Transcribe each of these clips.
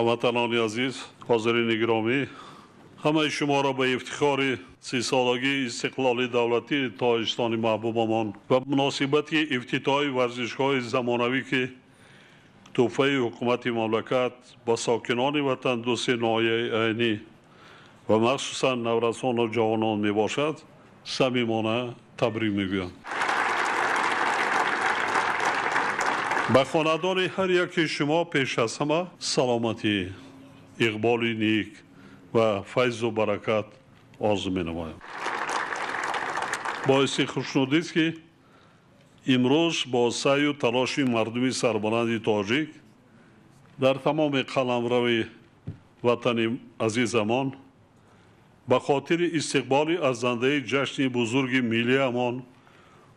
هموطنان عزیز، حاضرین گرامی، همه شما را به افتخار 30 سالگی استقلال دولتی تاجستان محبوبمان و مناسبت افتتاح ورزشگاه زمانوی که تحفه حکومت مملکت با ساکنان وطن دوست ناحیه عینی و مخصوصا نورسان و جوانان می باشد صمیمانه تبریک میگویم. به خاندان هر یک شما پیش از همه سلامتی، اقبال نیک و فیض و برکت آرزو می نمایم. باعث خوشنودی است که امروز با سعی و تلاش مردم سربلند تاجیک در تمام قلمرو وطن عزیزمان به خاطر استقبال از زنده جشن بزرگ ملی امان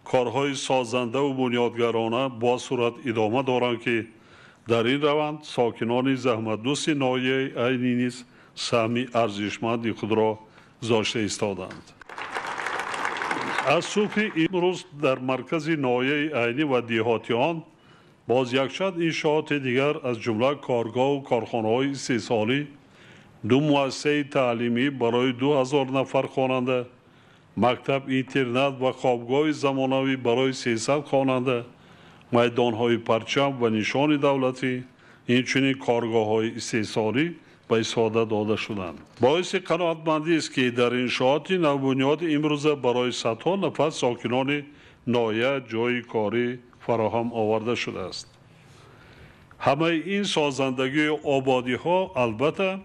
کارهای سازنده و بنیادگرانه با صورت ادامه دارند که در این روند ساکنان زحمت‌دوست ناحیه عینی نیز سهمی ارزشمند خود را گذاشته ایستادند. از صبح امروز در مرکز ناحیه عینی و دیهاتیان باز یکصد انشاءات دیگر از جمله کارگاه و کارخانه‌های 3 سالی، 2 مؤسسه تعلیمی برای 2000 نفر خواننده، مکتب اینترنت و خوابگاه زمانوی برای 300 خواننده، میدان‌های پرچم و نشان دولتی، اینچنین کارگاه‌های 3 سالی به استفاده داده شدند. باعث قناعتمندی است که در انشاءات نوبنیاد امروزه برای صدها نفر ساکنان ناحیه جای کاری فراهم آورده شده است. همه این سازندگی آبادی‌ها البته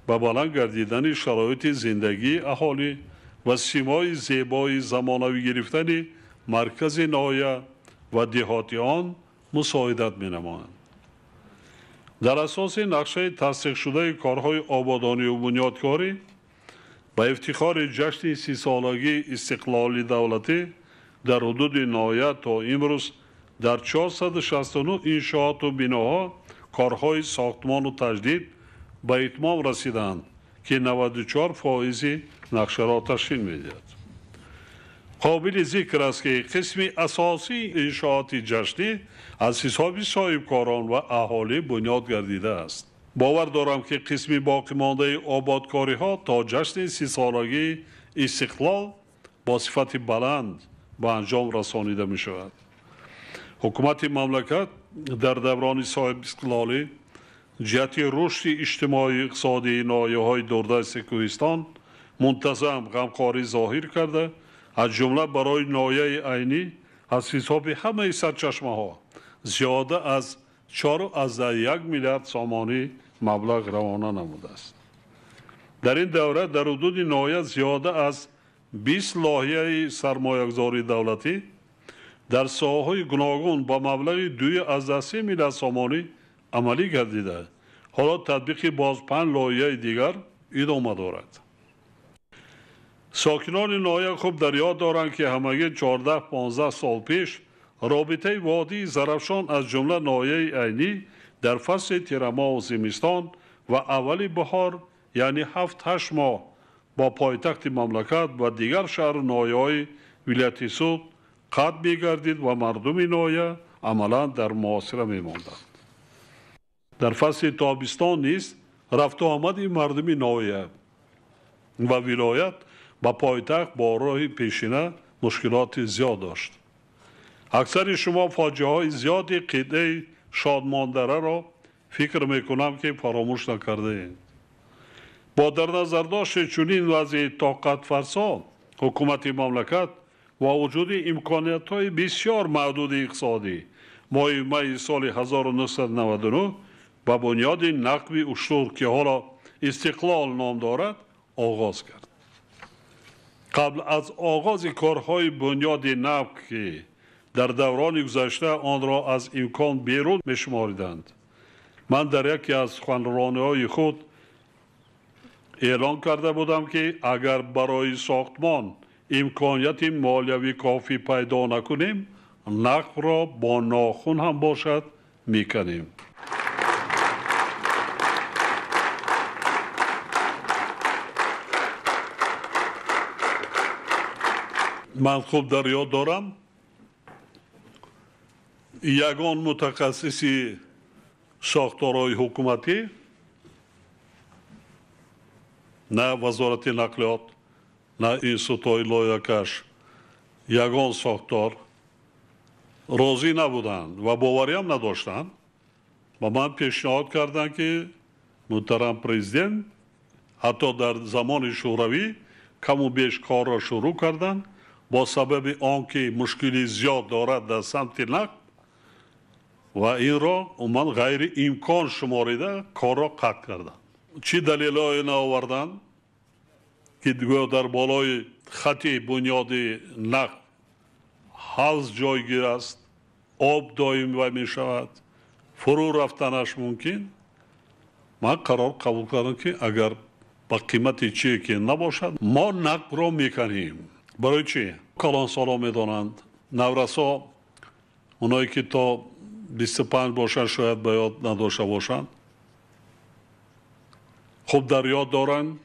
به بلند گردیدن شرایط زندگی اهالی و سیمای زیبای زمانوی گرفتن مرکز ناحیه و دیهاتی آن مساعدت می‌نمایند. در اساس نقشه تصدیق شده کارهای آبادانی و بنیادکاری به افتخار جشن 30 سالگی استقلال دولتی در حدود ناحیه تا امروز در 469 انشاءات و بناها کارهای ساختمان و تجدید به اتمام رسیدند که 94% نقشه را تشکیل می‌دهد. قابل ذکر است که قسم اساسی انشاءات جشنی از حساب صاحبکاران و اهالی بنیاد گردیده است. باور دارم که قسم باقی مانده آبادکاری ها تا جشن 30 سالگی استقلال با صفت بلند به انجام رسانیده می شود. حکومت مملکت در دوران صاحب استقلالی جهت رشد اجتماعی اقتصادی ناحیه‌های دوردست کوهستان منتظم غمخواری ظاهر کرده، از جمله برای ناحیه عینی از حساب همه سرچشمه‌ها زیاده از 4.1 میلیارد سامانی مبلغ روانه نموده است. در این دوره در حدود ناحیه زیاده از 20 لایحه سرمایه‌گذاری دولتی در ساحه‌های گوناگون با مبلغ 2.3 میلیارد سامانی عملی گردیده. حالا تطبیق باز 5 لایحه دیگر ادامه دارد. ساکنان ناحیه خوب در یاد دارند که همگی 14-15 سال پیش رابطه وادی زرافشان از جمله ناحیه عینی در فصل تیره‌ماه و زمستان و اول بهار یعنی 7-8 ماه با پایتخت مملکت و دیگر شهر و ناحیه‌های ولایت سود قطع می‌گردید و مردم ناحیه عملاً در محاصره می‌ماندند. در فصل تابستان نیز رفت و آمد مردم ناحیه و ولایت با پایتخت با راه پیشینه مشکلات زیاد داشت. اکثر شما فاجعه های زیاد قطعه شادماندره را فکر میکنم که فراموش نکرده اید. با در نظر داشت چنین وضع طاقت فرسا حکومت مملکت و وجود امکانیت های بسیار محدود اقتصادی ماه می سال 1999 با بنیاد نقب اشتر که حالا استقلال نام دارد آغاز کرد. قبل از آغاز کارهای بنیاد نقب که در دوران گذشته آن را از امکان بیرون می‌شماریدند، من در یکی از سخنرانی‌های خود اعلان کرده بودم که اگر برای ساختمان امکانیت مالیوی کافی پیدا نکنیم نقب را با ناخن هم باشد میکنیم. من خوب در یاد دارم یگان متخصصی ساختارهای حکومتی نه وزارت نقلیات نه اینستیتوی لایحه‌کش یگان ساختار راضی نبودند و باوری هم نداشتند و من پیشنهاد کردم که محترم پرزیدنت حتی در زمان شوروی کم و بیش کار را شروع کردند با سبب آنکه مشکلی زیاد دارد در سمت نقل و این را من غیر امکان شماریده کار را قطع کردند. چی دلیل‌های آوردند که در بالای خط بنیادی نقل حوض جایگیر است، آب دائم و می شود، فرو رفتنش ممکن. من قرار قبول کردم که اگر با قیمت چی که نباشد ما نقل را میکنیم. برای چی؟ کلان سالا میدانند نورسا اونایی که تا 25 باشند شاید به یاد نداشته باشند خب در یاد دارند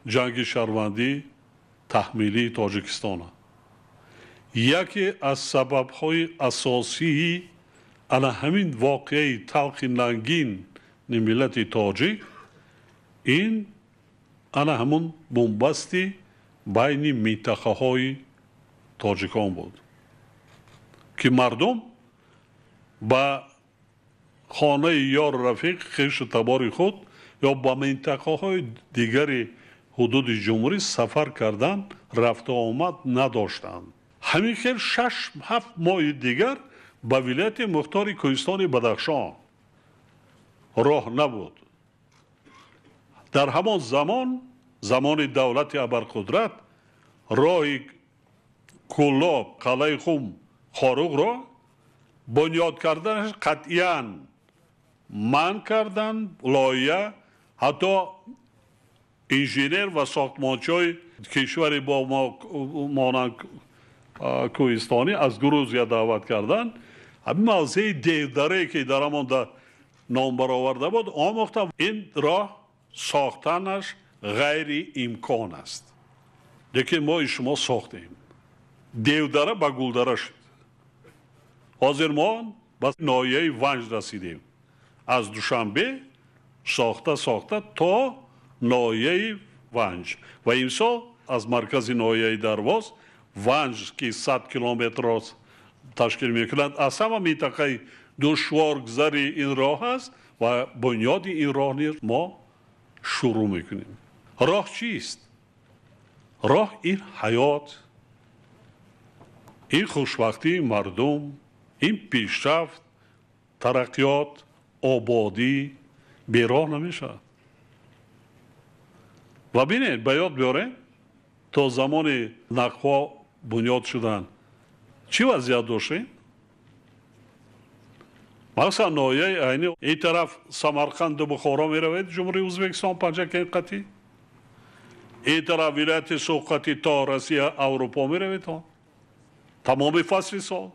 جنگ شهروندی تحمیلی تاجیکستان. یکی از سبب‌های اساسی انا همین واقعه تلخ ننگین ملت تاجیک این انا همون بنبستی بین منطقه های تاجیکان بود که مردم با خانه یار رفیق خویش تبار خود یا با منطقه های دیگری حدود جمهوری سفر کردن رفت آمد نداشتند. همین خیلی 6-7 ماه دیگر به ولایت مختار کوهستان بدخشان راه نبود. در همان زمان دولت ابرقدرت راه کلاب قلعه خم خاروق را بنیاد کردنش قطعاً من کردن. لایحه حتی انجینر و ساختمانچای کشور با ما مانند کوهستانی از گروزیا دعوت کردن. همین موضع دیوداره که در همان نام برآورده بود آموختم این راه ساختنش غیر امکان است. لیکن ما شما ساختیم دیوداره به گلدره شد. حاضر ما به ناحیه ونج رسیدیم از دوشنبه ساخته تا ناحیه ونج و امسال از مرکز ناحیه درواز ونج که 100 کیلومتر را تشکیل میکنند از همه منطقه دشوارگذری این راه است و بنیاد این راه نیز ما شروع میکنیم. راه چیست؟ راه این حیات، این خوشبختی مردم، این پیشرفت، ترقیات، آبادی به راه نمیشه. و ببینید به یاد بیاره تا زمان نقها بنیاد شدن چی وضعیت داشتیم؟ مثلا ناحیه عینی این طرف سمرقند و بخارا می روید جمهوری ازبکستان پنجه قطعی، این طرف ولایت سوقتی تا روسیه اروپا می روید تمام فصل سال.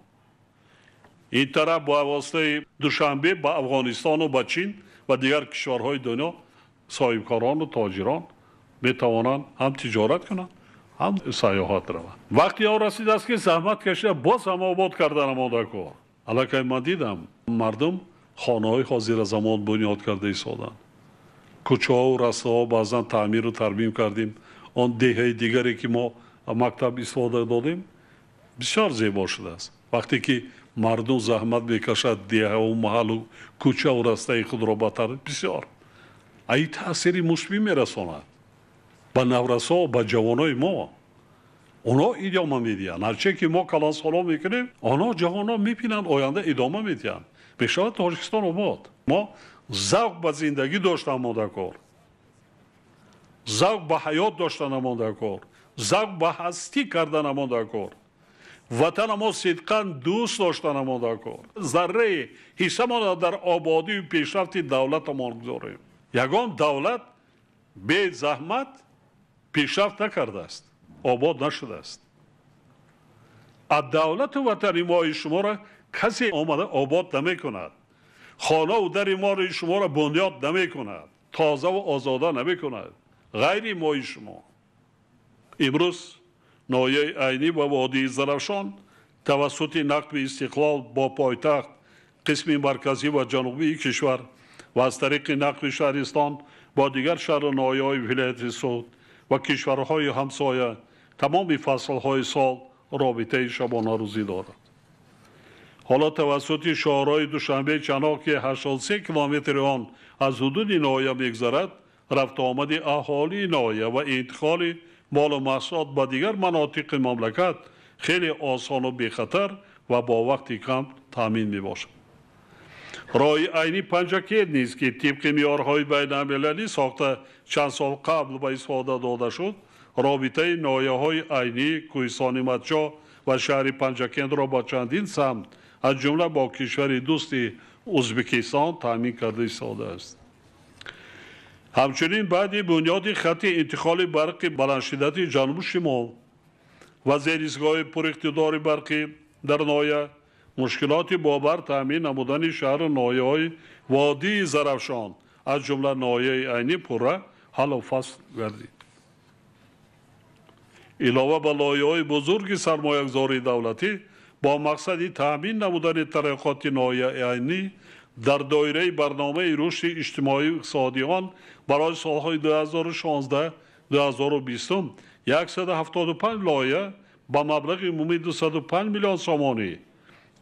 این طرف با واسطه دوشنبه با افغانستان و با چین و دیگر کشورهای دنیا صاحبکاران و تاجران می توانند هم تجارت کنند هم سیاحت روند. وقتی ها رسید است که زحمت کشیده باز هم آباد کردن مانده کار. الان من دیدم مردم خانه های حاضر زمان بنیاد کرده ایستادن. کوچه ها و رسته ها بعضا تعمیر و ترمیم کردیم. آن دهه دیگری که ما مکتب استفاده دادیم بسیار زیبا شده است. وقتی که مردم زحمت بکشد دهه و محل و کوچه و رسته خود را بهتر بسیار ای تأثیری مثبت میرساند به نورسا و به جوانای ما. اونا ادامه میدین. هرچه که ما کلان سالا میکنیم اونا جوانا میبینند آینده ادامه میدین. بشود تاجیکستان آباد. ما ذوق به زندگی داشتن مانده کار، ذوق به حیات داشتن مانده کار، ذوق به هستی کردن مانده کار، وطن ما صدقاً دوست داشتن مانده کار. ذره حصه ما در آبادی و پیشرفت دولت ما گذاریم. یگان دولت به زحمت پیشرفت نکرده است، آباد نشده است. از دولت وطنی ما شما را کسی آمده آباد نمی کند. خانه و در ما را شما را بنیاد نمی کند، تازه و آزاده نمی کند. غیر ما شما. امروز ناحیه عینی و وادی زرافشان توسط نقب استقلال با پایتخت قسم مرکزی و جنوبی کشور و از طریق نقب شهرستان با دیگر شهر نایه‌های ولایت سود و کشورهای همسایه تمام فصل‌های سال رابطه شبانه روزی دارد. حالا توسط شهرهای دوشنبه چنان که 83 کیلومتر آن از حدود نایه می‌گذرد، رفت آمد اهالی نایه و انتقال مال و محصولات به دیگر مناطق مملکت خیلی آسان و بی‌خطر و با وقت کم تامین می‌باشد. راه عینی پنجکیل نیست که طبق معیارهای بین‌المللی ساخته چند سال قبل به استفاده داده شد، رابطه نایه‌های عینی، کوهستان متجا و شهر پنجکیل را با چندین سمت از جمله با کشور دوست ازبکستان تامین کرده ایستاده است. همچنین بعد بنیاد خط انتقال برق بلندشدت جنوب شمال و زیرایستگاه پر اقتدار برقی در نایه، مشکلات بابر تامین نمودن شهر نایه‌های وادی زرافشان از جمله نایه عینی پره حل و فصل گردید. علاوه بر لایه‌های بزرگ سرمایه‌گذاری دولتی با مقصد تامین نمودن ترقیات نایه عینی در دایره برنامه رشد اجتماعی و اقتصادی آن برای سالهای 2016 2020 175 لایه با مبلغ عمومی 205 میلیون سومانی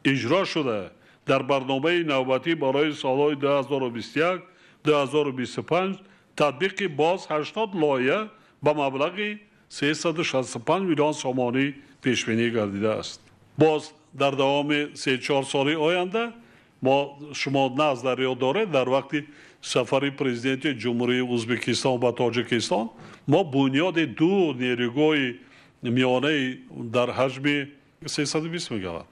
اجرا شده. در برنامه نوبتی برای سالهای 2021 2025 تطبیق باز 80 لایه با مبلغ 365 میلیون سومانی پیش بینی گردیده است. باز در دوام 3-4 سال آینده ما شما نظر یاد دارید در وقتی سفر پرزیدنت جمهوری ازبکستان و تاجیکستان ما بنیاد دو نیروگاه میانه در حجم 320 میگوت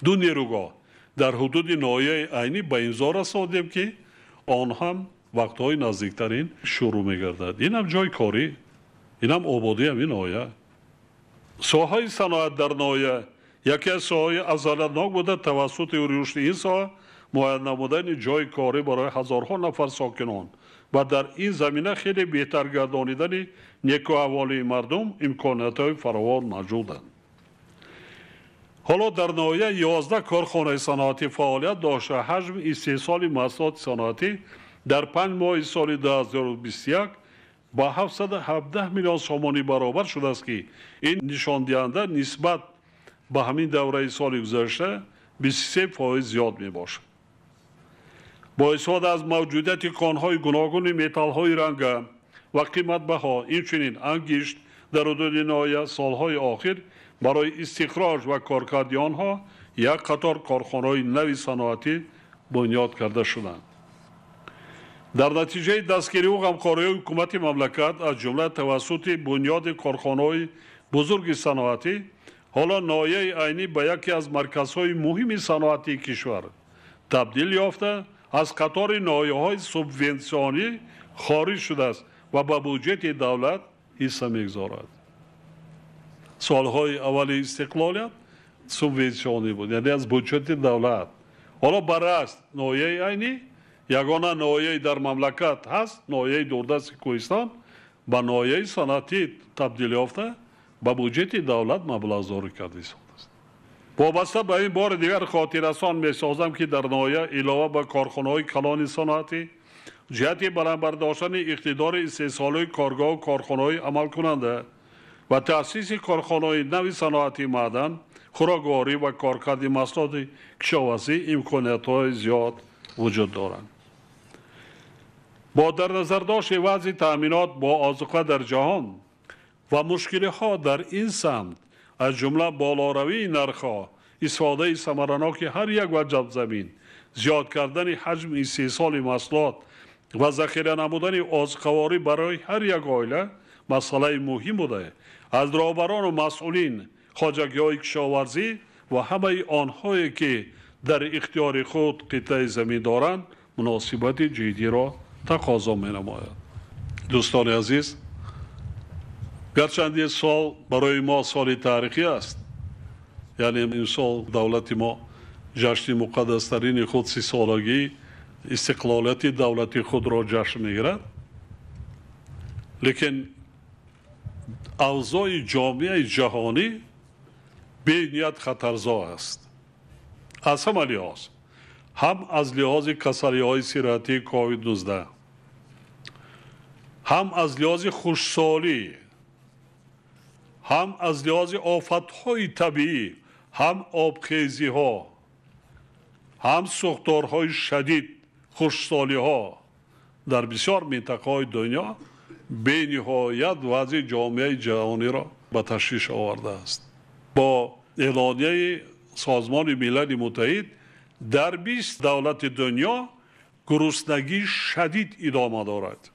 دو نیروگاه در حدود نایه عینی به امضا رساندیم که آن هم وقتهای نزدیکترین شروع میگردد. این هم جای کاری، این هم آبادی هم این نایه. ساحه صنعت در نایه یکی از ساحه‌های اصالتناک بوده. توسط رشد این ساحه معین نمودن جای کاری برای هزارها نفر ساکنان و در این زمینه خیلی بهتر گردانیدن نیک و احوال مردم امکانات‌های فراوان موجودند. حالا در نایه 11 کارخانه صنعتی فعالیت داشته. حجم استحصال محصولات صنعتی در 5 ماه سال 2021 با 717 میلیون سومانی برابر شده است که این نشان دهنده نسبت به همین دوره سال گذشته 23% زیاد می باشد. با استفاده از موجودیت کانهای گوناگون متال‌های رنگ و قیمت بها، اینچنین انگشت در حدود نایه سالهای آخر برای استخراج و کارکردی آنها یک قطار کارخانه‌های نوی صنعتی بنیاد کرده شدند. در نتیجه دستگیری و همکاری حکومت مملکت از جمله توسط بنیاد کارخانه‌های بزرگ صنعتی، حالا نایه عینی به یکی از مرکزهای مهم صنعتی کشور تبدیل یافته از قطار نایه‌های سوبونسیونی خارج شده است و به بودجه دولت حصه می‌گذارد. سالهای اول استقلالیت سوبونسیونی بود، یعنی از بودجه دولت. حالا برعکس نایه عینی یگانه نایه در مملکت هست، نایه دوردست کوهستان به نایه صنعتی تبدیل یافته به بودجه دولت مبلغ‌گذاری کرده است. وابسته به این بار دیگر خاطررسان می‌سازم که در نایه علاوه به کارخانه‌های کلان صنعتی جهت بلند برداشتن اقتدار استحصالی کارگاه و کارخانه‌های عمل کننده و تأسیس کارخانه‌های نوی صنعتی معدن، خوراکواری و کارکرد محصولات کشاورزی امکانات‌های زیاد وجود دارند. با در نظر داشت وضع تأمینات با آذوقه در جهان و مشکل‌ها در این سمت از جمله بالاروی نرخ‌ها، استفاده ثمرناک هر یک وجب زمین، زیاد کردن حجم استحصال محصولات و ذخیره نمودن آذوقه‌واری برای هر یک عائله مسئله مهم بوده. از رهبران و مسئولین خواجگی‌های کشاورزی و همه آنهایی که در اختیار خود قطعه زمین دارند مناسبت جدی را تقاضا می‌نماید. دوستان عزیز، گرچند سال برای ما سال تاریخی است، یعنی این سال دولت ما جشن مقدسترین خود 30 سالگی استقلالیت دولتی خود را جشن می‌گیرد، لیکن اوضاع جامعه جهانی به نیت خطرزا است. از همه لحاظ، هم از لحاظ کسری‌های صحتی کووید 19 هم از لحاظ خوشسالی هم از لحاظ آفت‌های طبیعی هم آبخیزی‌ها هم سوختارهای شدید خشکسالی‌ها در بسیار منطقه‌های دنیا به نهایت وضع جامعه جهانی را به تشویش آورده است. با اعلامیه سازمان ملل متحد در 20 دولت دنیا گرسنگی شدید ادامه دارد.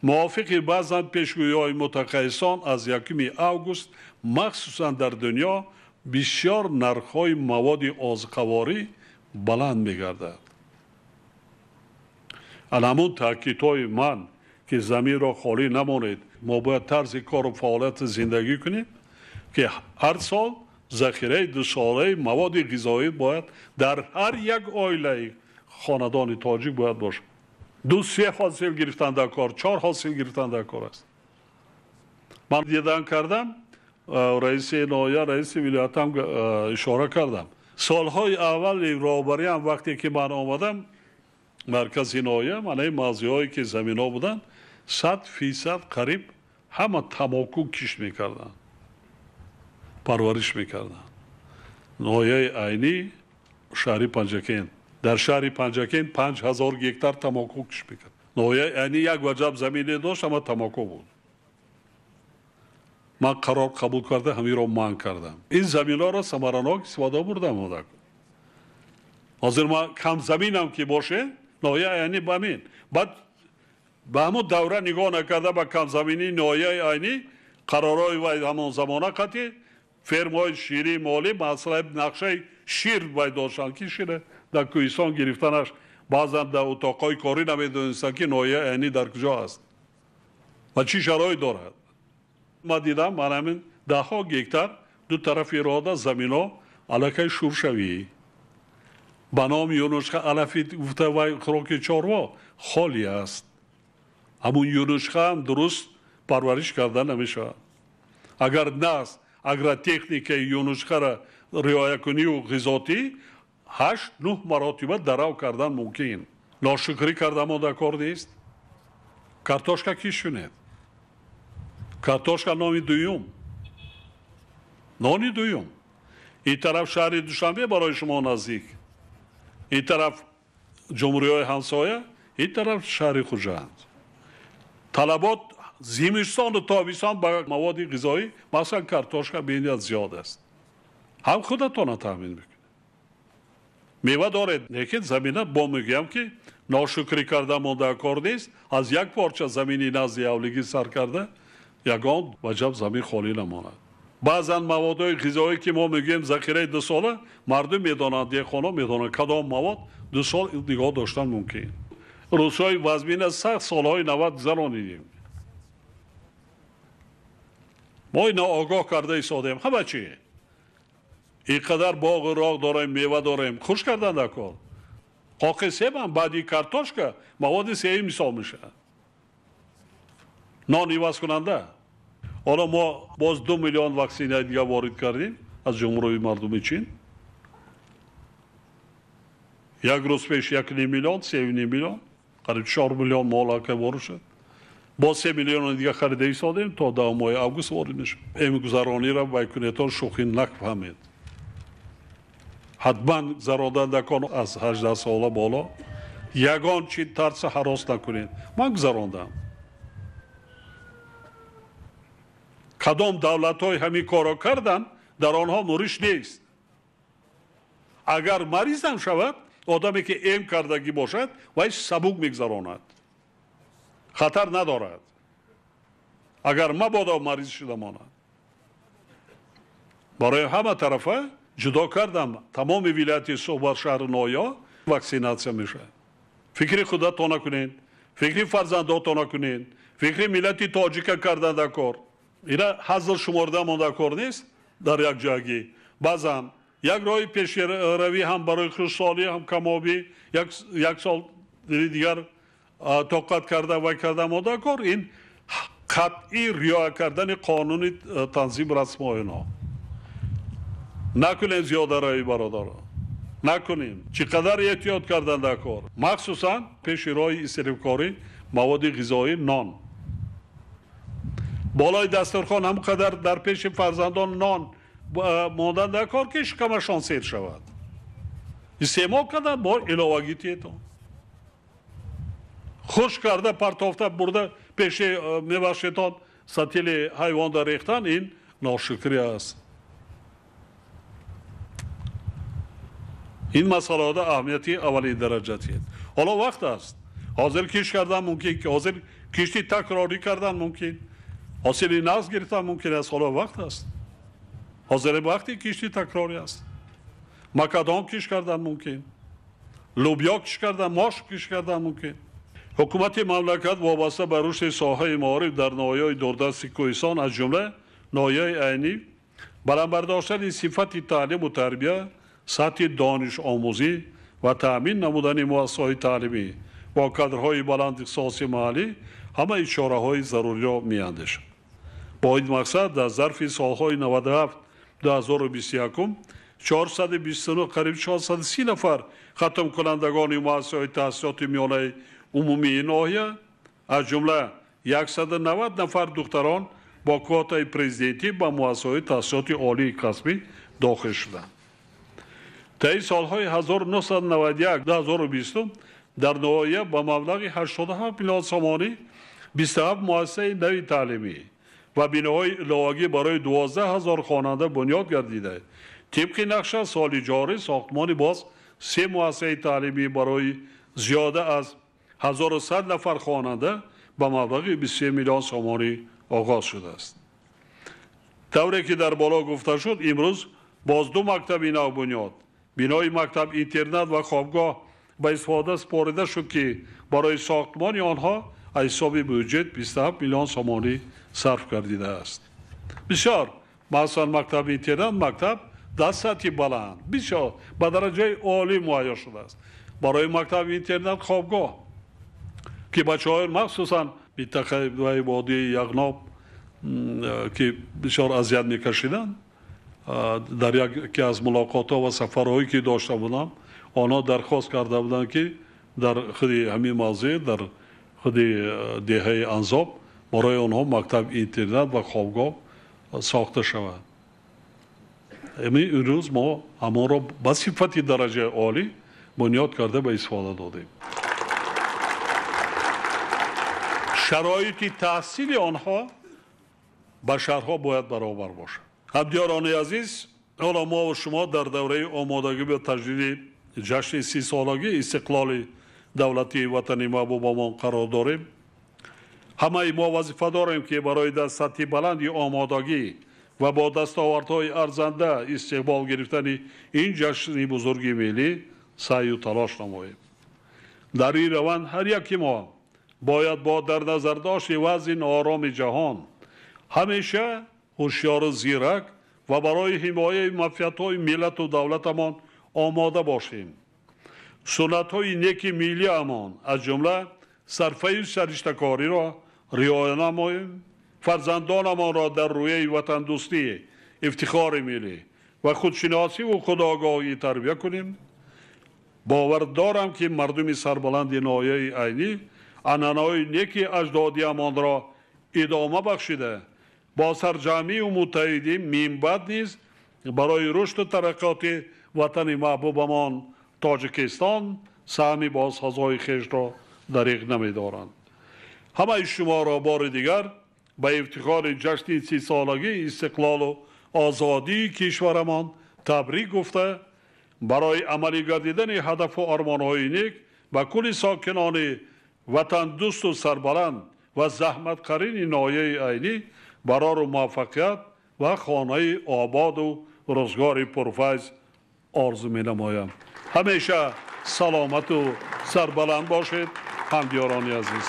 موافق بعضا پیشگویی‌های متخصصان از 1 آگوست مخصوصا در دنیا بسیار نرخ‌های مواد آذوقه‌واری بلند می‌گردد. همون تاکیدهای من که زمین را خالی نمانید، ما باید طرز کار و فعالیت زندگی کنیم که هر سال ذخیره 2 ساله مواد غذایی باید در هر یک عائله خاندان تاجیک باید باشه. 2-3 حاصل گرفتن در کار، 4 حاصل گرفتن در کار است. من دیدن کردم، رئیس نایه، رئیس ولایت هم اشاره کردم. سالهای اول راهبری هم وقتی که من آمدم مرکز نایه، من موضوعی هایی که زمین ها بودن 100% قریب همه تماکو کشت میکردن، پرورش میکردن. نایه عینی شهری پنجکین، در شهری پنجکین 5000 گکتار تماکو کشت میکرد. نایه عینی یک وجب زمینی داشت اما تماکو بود. من قرار قبول کرده همین را من کردم. این زمین ها را ثمرناک استفاده بردم. حاضر ما کم زمینم که باشه نایه عینی بمین، بعد به همون دوره نگاه نکرده به کم زمینی نایه عینی قرارهای و همون زمانه قطعی فرمای شیری مالی مثلا نقشه شیر باید داشتن که شیر در کوهستان گرفتنش بعضا در اتاقای کاری نمیدونستن که نایه عینی در کجا است و چی شرایط دارد. ما دیدم من همین 10 گکتار دو طرف اراده زمین ها علاقه شور شوی به نام یونوشخه علفی گفته و خوراک چاروا خالی است. همون یونوشخه هم درست پرورش کردن نمیشه. اگر نست، اگر تکنیک یونوشخه را رعایت کنی و غذاتی 8-9 مراتبه درو کردن ممکن. ناشکری کردن ما در کار نیست. کارتوشکا کی شونید؟ کارتوشکا نامی دویم، نانی دویم. این طرف شهر دوشنبه برای شما نزدیک، این طرف جمهوری های همسایه، این طرف شهر خوجند. طلبات زمستان و تابستان با مواد غذایی مثلا کارتوشکا بینیت زیاد است. هم خودتان تامین میکنه. میوه دارد، لیکن زمینه با میگم که ناشکری کرده ما در کار نیست. از یک پارچه زمینی نزد اولگی سر کرده یگان وجب زمین خالی نماند. بعضا مواد غذایی که ما میگیم ذخیره 2 ساله مردم میدانند، یک خانه میدانند کدام مواد 2 سال نگاه داشتن ممکن. روزهای وزمین سخت سالهای 90 گذرانیدیم. ما اینا آگاه کرده ایستادیم. همه چی اینقدر باغ و راغ داریم، میوه داریم، خوش کردن در کار. قاق سیب هم بعدی کارتوشکا مواد سیبی مثال میشه، نان ایواز کننده. حالا ما باز 2 میلیون واکسینه دیگه وارد کردیم از جمهوری مردم چین. یک روز پیش 1.5 میلیون، 3.5 میلیون، قریب 4 میلیون مال که وارد شد. با 3 میلیون دیگه خریده ایستادیم تا 10 ماه آگوست وارد میشه. این گذرانی را وایکنیتان شوخی نفهمید. حتما گذراندن دکان از 18 ساله بالا یگان چی ترس هراس نکنید. من گذراندم. کدام دولت های همین کارا کردن در آنها نوریش نیست. اگر مریض هم شود آدمی که ایم کردگی باشد وای سبوک میگذراند، خطر ندارد. اگر مبادا مریض شده ماند. برای همه طرفه جدا کردم تمام ولایت صحبت شهر نایا واکسیناسیون میشه. فکر خودتان نکنین، فکر فرزنداتان نکنین، فکر ملت تاجیک کردن در کار. اینا حاضر شمرده من در کار نیست در یک جایی. بعضا یک راه پیش روی هم برای خوشحالی هم کمابی یک سال دیگر طاقت کرده و کرده ما در کار. این قطعی رعایت کردن قانون تنظیم رسم اینا. نکنین زیاده رای برادر، نکنین. چقدر احتیاط کردن در کار، مخصوصا پیش راه استریب کاری مواد غذایی نان. بالای دسترخوان همقدر در پیش فرزندان نان ماندن در کار که شکمشان سیر شود. استعمال کردن با علاوگی تیتون خوش کرده پرتافته برده پیش میبخشیتان ستیل حیوان در ریختن، این ناشکری است. این مسئله در اهمیتی اولی درجه. حالا وقت است حاضر کش کردن ممکن که حاضر کشتی تکراری کردن ممکن، حاصل نقص گرفتن ممکن است. حالا وقت است حاضر وقتی کشتی تکراری است. مکدام کش کردن ممکن، لوبیا کش کردن، ماش کش کردن ممکن. حکومت مملکت وابسته به رشد ساحه معارف در ناحیه‌های دوردست کوهستان از جمله ناحیه عینی برآوردن صفت تعلیم و تربیت، سطح دانش آموزی و تأمین نمودن مؤسسات تعلیمی با کادرهای بلند اختصاصی محلی همه اشاره‌های ضروری را می‌اندیشد. با این مقصد در ظرف سال‌های 97 2021 429 قریب 430 نفر ختم کنندگان مؤسسات تحصیلات میانه عمومی ناحیه از جمله 190 نفر دختران با کوتای پرزیدنتی به مؤسسات تحصیلات عالی کسبی داخل شدند. طی سالهای 1991 تا 2020 در ناحیه با مبلغ 87 میلیون سامانی 27 مؤسسه نوی تعلیمی و بیناهای علاوگی برای 12,000 خواننده بنیاد گردیده. طبق نقشه سال جاری ساختمان باز 3 مؤسسه تعلیمی برای زیاده از 1100 نفر خواننده با مبلغ 23 میلیون سامانی آغاز شده است. طوری که در بالا گفته شد امروز باز 2 مکتب نو بنیاد، بینای مکتب اینترنت و خوابگاه به استفاده سپارده شد که برای ساختمان آنها از حساب بودجه 27 میلیون سامانی صرف گردیده است. بسیار مثلا مکتب اینترنت مکتب در سطح بلند بسیار به درجه عالی مهیا شده است. برای مکتب اینترنت خوابگاه که بچه‌ها مخصوصا منطقه وادی یغناب که بسیار اذیت می‌کشیدند، در یکی از ملاقات‌ها و سفرهایی که داشته بودم آنها درخواست کرده بودند که در خود همین موضع در خود دهه انزاب برای آنها مکتب اینترنت و خوابگاه ساخته شود. این روز ما همون را به صفت درجه عالی بنیاد کرده به استفاده دادیم. شرایط تحصیل آنها با شهرها باید برابر باشد. همدیاران عزیز، حالا ما و شما در دوره آمادگی به تجدید جشن 30 سالگی استقلال دولتی وطن محبوبمان قرار داریم. همه ما وظیفه داریم که برای در سطح بلندی آمادگی و با دستاوردهای ارزنده استقبال گرفتن این جشن بزرگ ملی سعی و تلاش نماییم. در این روند هر یکی ما باید با در نظر داشت وضع آرام جهان همیشه هوشیار و زیرک و برای حمایت منفعت‌های ملت و دولتمان آماده باشیم. سنت‌های نیک ملی امان از جمله صرفه سرشته‌کاری را رعایت نماییم. فرزندانمان را در روی وطن دوستی، افتخار ملی و خودشناسی و خودآگاهی تربیت کنیم. باور دارم که مردم سربلند ناحیه عینی عنعنه‌های نیک اجدادیمان را ادامه بخشیده با سرجمی و متحدی منبع نیز برای رشد و ترقیات وطن محبوبمان تاجیکستان سهمی بازسازی خویش را دریغ نمی‌دارند. همه شما را بار دیگر به افتخار جشن 30 سالگی استقلال و آزادی کشورمان تبریک گفته برای عملی گردیدن هدف و آرمان‌های نیک و کل ساکنان وطن دوست و سربلند و زحمت قرین ناحیه عینی برای موفقیت و خانه آباد و روزگار پرفیض آرزو می‌نمایم. همیشه سلامت و سربلند باشید همدیاران عزیز.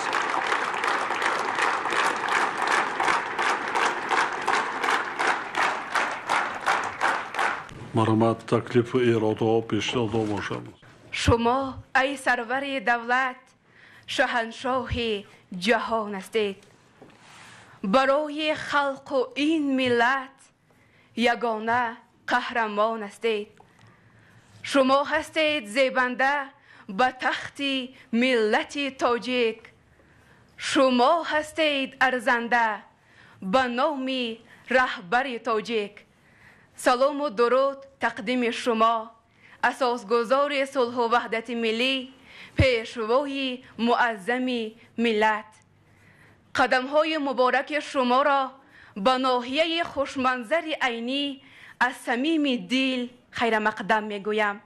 مرحمت تکلیف اراده ها پیشنهاد باشم. شما ای سرور دولت شاهنشاه جهان هستید. برای خلق و این ملت یگانه قهرمان هستید. شما هستید زیبنده به تخت ملت تاجیک. شما هستید ارزنده به نام رهبر تاجیک. سلام و درود تقدیم شما، اساسگزار صلح و وحدت ملی، پیشوای معظم ملت. قدم‌های مبارک شما را به ناحیه خوشمنظر عینی از صمیم دل خیر مقدم میگویم.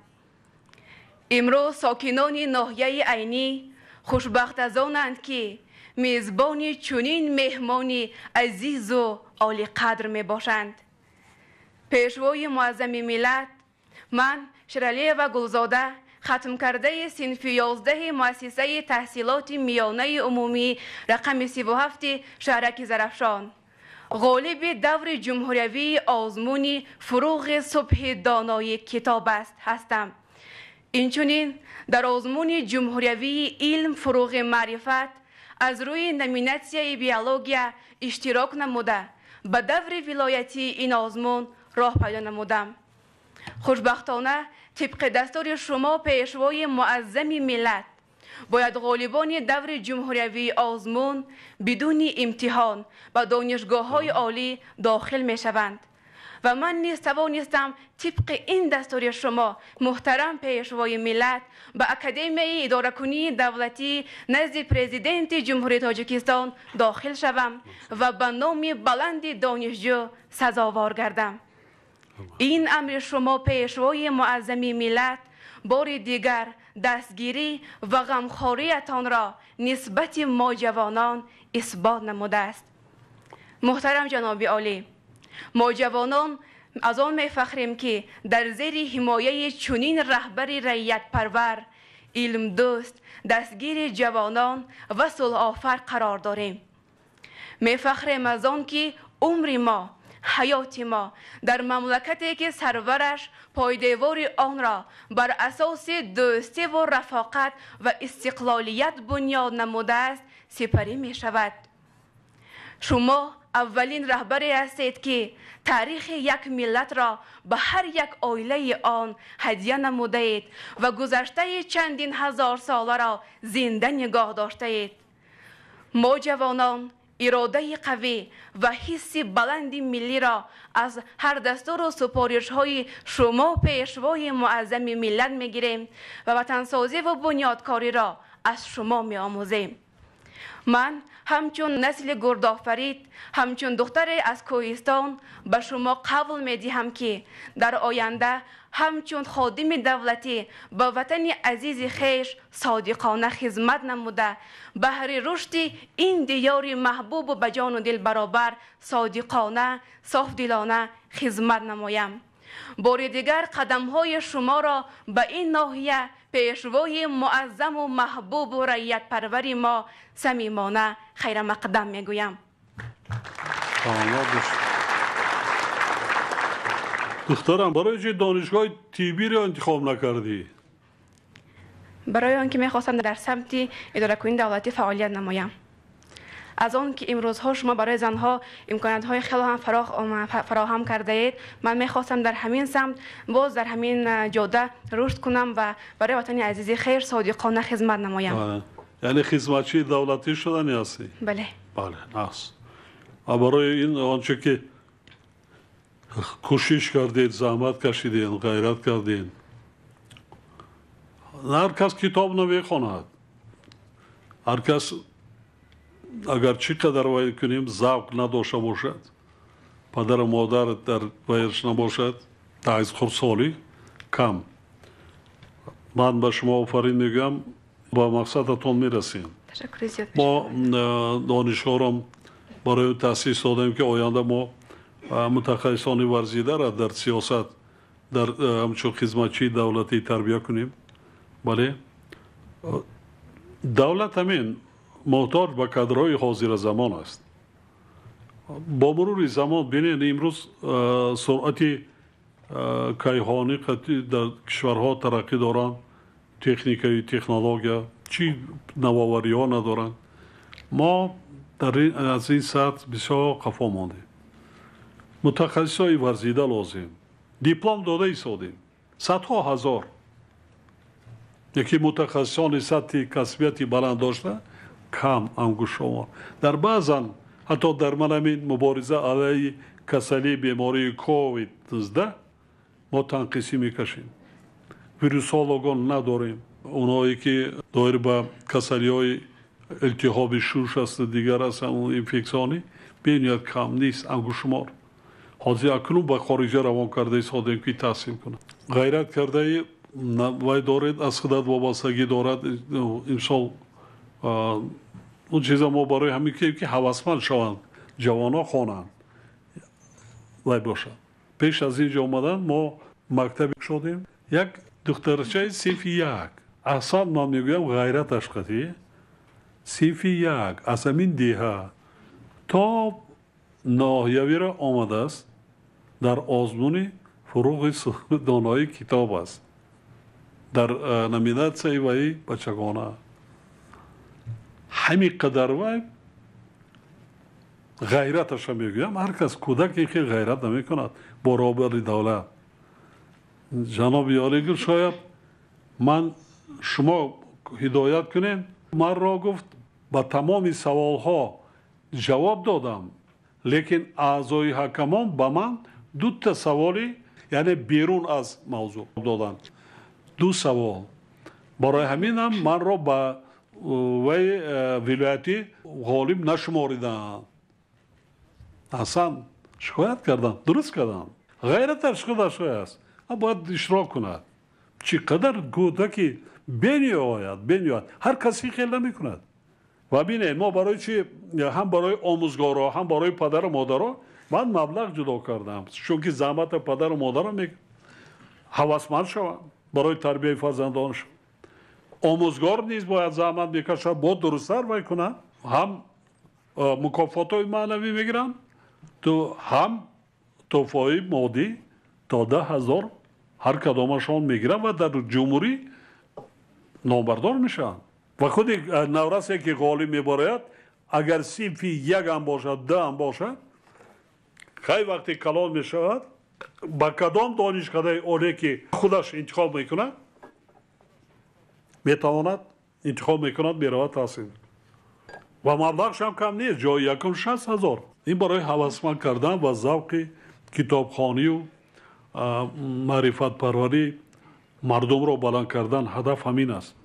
امروز ساکنان ناحیه عینی خوشبخت از آنند که میزبان چنین مهمان عزیز و عالی قدر می باشند. پیشوای معظم ملت، من شیرعلی و گلزاده، ختم کرده صنف 11 مؤسسه تحصیلات میانه عمومی رقم 37 شهرک زرافشان، غالب دور جمهوری آزمون فروغ صبح دانای کتاب هستم. اینچنین در آزمون جمهوری علم فروغ معرفت از روی نومیناسیون بیولوژیا اشتراک نموده به دور ولایتی این آزمون راه پیدا نمودم. خوشبختانه طبق دستور شما پیشوای معظم ملت باید غالبان دور جمهوری آزمون بدون امتحان به دانشگاه‌های عالی داخل می شوند و من نیز توانستم طبق این دستور شما محترم پیشوای ملت به اکادمی اداره کنی دولتی نزد پرزیدنت جمهوری تاجیکستان داخل شوم و به نام بلند دانشجو سزاوار گردم. این امر شما پیشوای معظم ملت بار دیگر دستگیری و غمخوریتان را نسبت ما جوانان اثبات نموده است. محترم جناب عالی، ما جوانان از آن میفخریم که در زیر حمایه چنین رهبر رعیت پرور، علم دوست، دستگیر جوانان و صلح آفر قرار داریم. میفخریم از آن که عمر ما، حیات ما در مملکتی که سرورش پایدیوار آن را بر اساس دوستی و رفاقت و استقلالیت بنیاد نموده است سپری می شود. شما اولین رهبری هستید که تاریخ یک ملت را به هر یک عائله آن هدیه نموده اید و گذشته چندین هزار ساله را زنده نگاه داشته اید. ما جوانان اراده قوی و حس بلند ملی را از هر دستور و سپارش های شما پیشوای معظم ملت میگیریم و وطنسازی و بنیادکاری را از شما می آموزیم. من همچون نسل گردآفرید، همچون دختر از کوهستان به شما قول می دهم که در آینده همچون خادم دولتی به وطن عزیز خویش صادقانه خدمت نموده بهر رشد این دیار محبوب و بجان و دل برابر صادقانه صاف دلانه خدمت نمایم. بار دیگر قدم های شما را به این ناحیه پیشوای معظم و محبوب و رعیت پروری ما صمیمانه خیر مقدم میگویم. دخترم برای چه دانشگاه تیبی را انتخاب نکردی؟ برای آنکه میخواستم در سمت اداره کنی دولتی فعالیت نمایم. از آن که امروزها شما برای زنها امکانات‌های خیلی هم فراهم کرده اید، من میخواستم در همین سمت باز در همین جاده رشد کنم و برای وطن عزیزی خیر صادقانه خدمت نمایم. یعنی خدمتچی دولتی شدنی هستی؟ بله. بله، است. و برای این آنچه که کوشش کردید، زحمت کشیدین، غیرت کردین، هر کس کتاب نمیخواند. هر کس اگر چقدر وای کنیم ذوق نداشته باشد، پدر و مادر در ویش نباشد، 10 خردسالی کم. من به شما آفرین میگم با مقصدتون میرسیم. تشکر زیاد. ما دانشگاه را برای تأسیس دادیم که آینده ما متخصصان ورزیده را در سیاست، در همچون خدمتچی دولتی تربیت کنیم. بله، دولت همین محتاج به کادرهای حاضر زمان است. با مرور زمان ببینید امروز سرعت کیهانی در کشورها ترقی دارند، تکنیک تکنولوژی چی نوآوری ها ندارند. ما از این سطح بسیار قفا ماندیم. متخصصای ورزیده لازم، دیپلم داده ایستادیم، صدها هزار. یکی متخصصان سطح کسبیتی بلند داشته کم انگشت‌شمار در بعضن حتی در من همین مبارزه علیه کسلی بیماری کووید 19 ما تنقیسی میکشیم ویروسولوگان نداریم اونایی که دایر به کسلی های التهاب شوش است دیگر است اون اینفکسیونی بینید کم نیست انگشت‌شمار حاضر اکنون به خارجه روان کرده سادیم که تحصیل کنه غیرت کرده وای دارد از خودت وابستگی دارد امسال اون چیزا ما برای همین که هوسمند شوند جوانا خوانند وای باشد پیش از اینجا اومدن ما مکتب شدیم یک دخترچه صف یک اصلا من میگویم غیرتش قطعی صف یک از همین دیه تا ناحیوی را آمده است در آزمون فروغ دانایی کتاب است در نمینات وی بچگانه همین قدر وی غیرتش میگویم هر کس کودکی که غیرت نمی کند برابر دولت جناب عالیگل شاید من شما هدایت کنین من را گفت با تمام سوال ها جواب دادم لیکن اعضای حکمان با من دو تا سوالی یعنی بیرون از موضوع دادن دو سوال برای همین هم من را با وی ولایتی غالب نشماریدن اصلا شکایت کردن درست کردن غیرتش خودش است باید اشتراک کند چقدر کودکی بینیاید هر کسی خیلی نمی کند و بینید ما برای چی هم برای آموزگارا هم برای پدر و مادرها من مبلغ جدا کردم چون که زحمت پدر و مادر میگه هوسمند شوند برای تربیت فرزندانشون آموزگار نیز باید زحمت میکشد باید درست‌تر میکنند هم مکافات‌های معنوی میگیرن تو هم تحفه‌های مادی تا 10,000 هر کدامشان میگیرن و در جمهوری نامبردار میشن و خود نورسی که غالب میباید اگر صنفی یک هم باشد 10 هم باشد خیلی وقتی کلان میشود با کدام دانشکده عالی که خودش انتخاب میکند میتواند انتخاب میکند برود تحصیل و مبلغش هم کم نیست جای یکم 60,000 این برای هوسمند کردن و ذوق کتابخوانی و معرفت پروری مردم را بلند کردن هدف همین است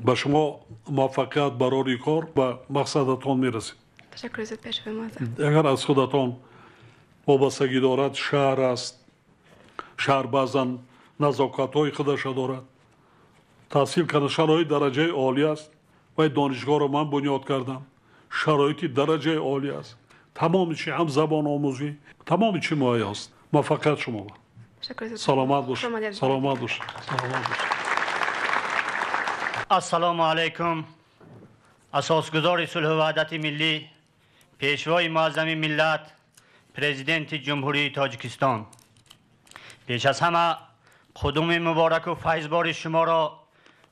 به شما موفقیت برای کار و مقصدتان میرسید تشکر از پیشوای معظم اگر از خودتان وابستگی دارد شهر است شهر بعضا نزاکت های خودش دارد تحصیل کردن شرایط درجه عالی است و دانشگاه را من بنیاد کردم شرایط درجه عالی است تمام چی هم زبان آموزی تمام چی مایه است موفقیت شما سلامت باشید سلامت باشید السلام علیکم اساسگزار صلح و وحدت ملی پیشوای معظم ملت پرزیدنت جمهوری تاجیکستان پیش از همه قدوم مبارک و فیضبار شما را